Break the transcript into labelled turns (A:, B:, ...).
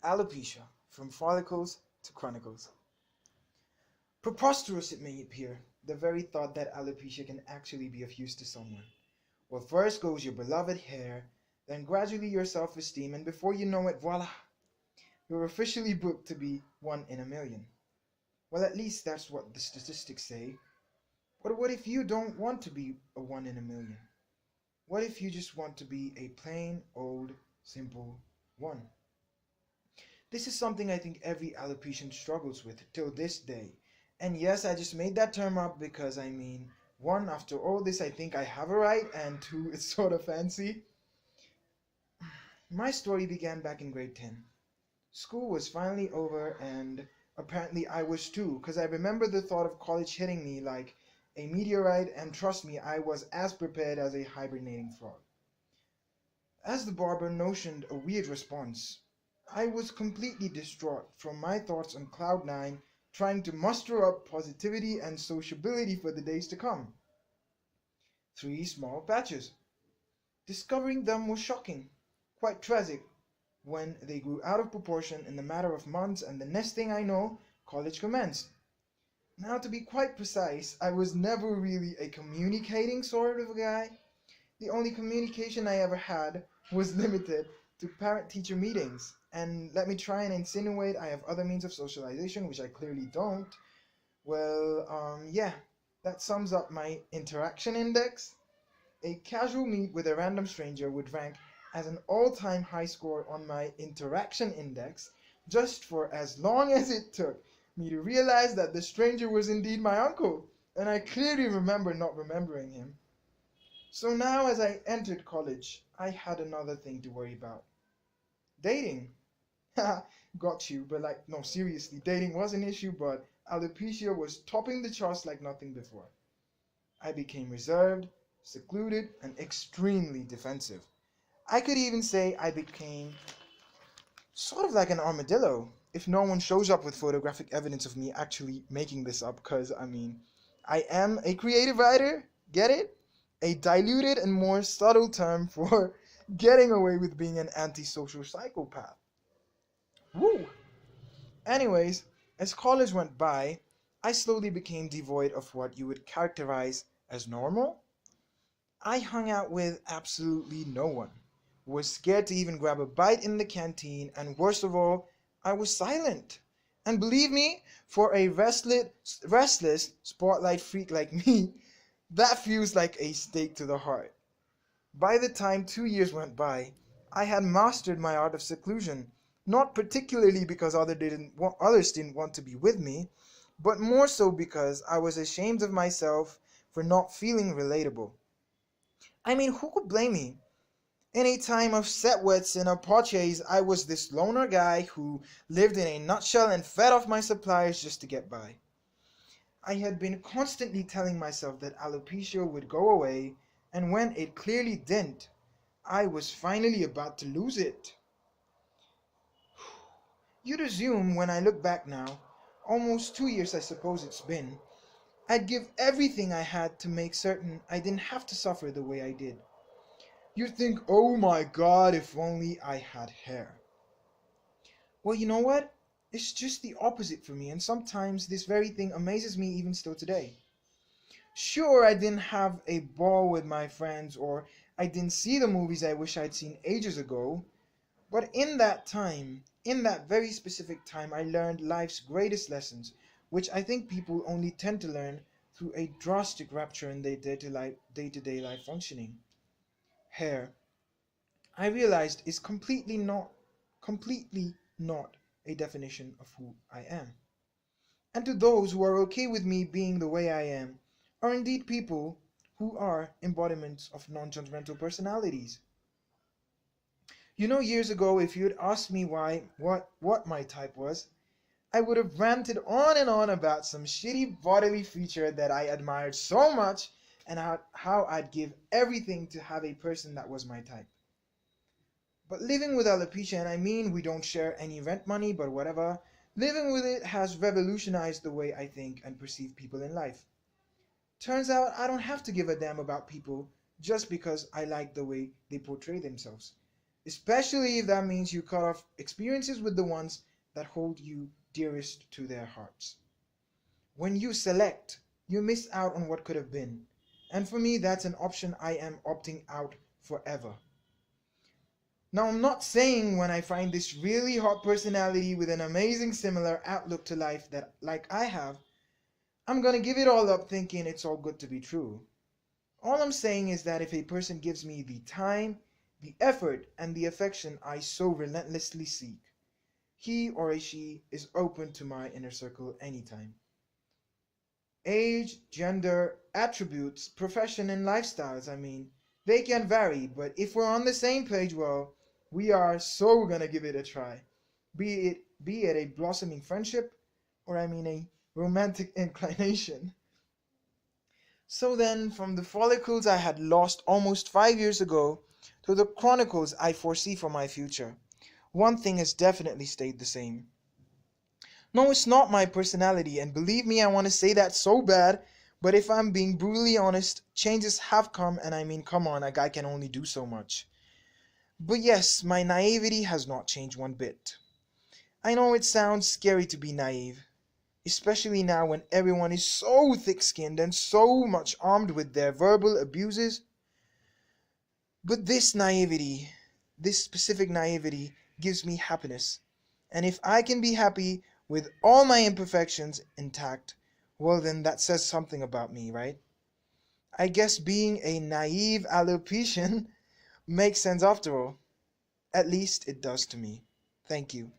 A: Alopecia, from Follicles to Chronicles. Preposterous it may appear, the very thought that alopecia can actually be of use to someone. Well, first goes your beloved hair, then gradually your self-esteem, and before you know it, voila, you're officially booked to be one in a million. Well, at least that's what the statistics say. But what if you don't want to be a one in a million? What if you just want to be a plain, old, simple one? This is something I think every alopecian struggles with till this day. And yes, I just made that term up because one, after all this, I think I have a right, and two, it's sort of fancy. My story began back in grade 10. School was finally over, and apparently I was too, because I remember the thought of college hitting me like a meteorite, and trust me, I was as prepared as a hibernating frog. As the barber notioned a weird response, I was completely distraught from my thoughts on cloud nine, trying to muster up positivity and sociability for the days to come. 3 small patches. Discovering them was shocking, quite tragic, when they grew out of proportion in the matter of months, and the next thing I know, college commenced. Now, to be quite precise, I was never really a communicating sort of a guy. The only communication I ever had was limited to parent-teacher meetings. And let me try and insinuate I have other means of socialization, which I clearly don't. Well, yeah, that sums up my interaction index. A casual meet with a random stranger would rank as an all-time high score on my interaction index, just for as long as it took me to realize that the stranger was indeed my uncle, and I clearly remember not remembering him. So now, as I entered college, I had another thing to worry about. Dating. Got you, but no, seriously, dating was an issue, but alopecia was topping the charts like nothing before. I became reserved, secluded, and extremely defensive. I could even say I became sort of like an armadillo if no one shows up with photographic evidence of me actually making this up, because I am a creative writer, get it? A diluted and more subtle term for getting away with being an antisocial psychopath. Woo! Anyways, as college went by, I slowly became devoid of what you would characterize as normal. I hung out with absolutely no one, was scared to even grab a bite in the canteen, and worst of all, I was silent. And believe me, for a restless spotlight freak like me, that feels like a stake to the heart. By the time 2 years went by, I had mastered my art of seclusion, not particularly because others didn't want to be with me, but more so because I was ashamed of myself for not feeling relatable. Who could blame me? In a time of set wets and apaches, I was this loner guy who lived in a nutshell and fed off my suppliers just to get by. I had been constantly telling myself that alopecia would go away, and when it clearly didn't, I was finally about to lose it. You'd assume, when I look back now, almost 2 years I suppose it's been, I'd give everything I had to make certain I didn't have to suffer the way I did. You'd think, oh my god, if only I had hair. Well, you know what? It's just the opposite for me, and sometimes this very thing amazes me even still today. Sure, I didn't have a ball with my friends, or I didn't see the movies I wish I'd seen ages ago, but in that time, in that very specific time, I learned life's greatest lessons, which I think people only tend to learn through a drastic rupture in their day-to-day life functioning. Hair, I realized, is completely not a definition of who I am. And to those who are okay with me being the way I am, are indeed people who are embodiments of non-judgmental personalities. Years ago, if you'd asked me what my type was, I would have ranted on and on about some shitty bodily feature that I admired so much, and how I'd give everything to have a person that was my type. But living with alopecia, and we don't share any rent money, but whatever, living with it has revolutionized the way I think and perceive people in life. Turns out I don't have to give a damn about people just because I like the way they portray themselves. especially if that means you cut off experiences with the ones that hold you dearest to their hearts. When you select, you miss out on what could have been. And for me, that's an option I am opting out forever. Now, I'm not saying when I find this really hot personality with an amazing similar outlook to life that like I have, I'm gonna give it all up thinking it's all good to be true. All I'm saying is that if a person gives me the time, the effort, and the affection I so relentlessly seek, he or she is open to my inner circle anytime. Age, gender, attributes, profession, and lifestyles, they can vary, but if we're on the same page, well, we are so gonna give it a try. Be it a blossoming friendship, or a romantic inclination. So then, from the follicles I had lost almost 5 years ago to the chronicles I foresee for my future, one thing has definitely stayed the same. No, it's not my personality, and believe me, I want to say that so bad, but if I'm being brutally honest, changes have come, and come on, a guy can only do so much. But yes, my naivety has not changed one bit. I know it sounds scary to be naive, especially now when everyone is so thick-skinned and so much armed with their verbal abuses. But this naivety, this specific naivety, gives me happiness. And if I can be happy with all my imperfections intact, well then that says something about me, right? I guess being a naive alopecian makes sense after all. At least it does to me. Thank you.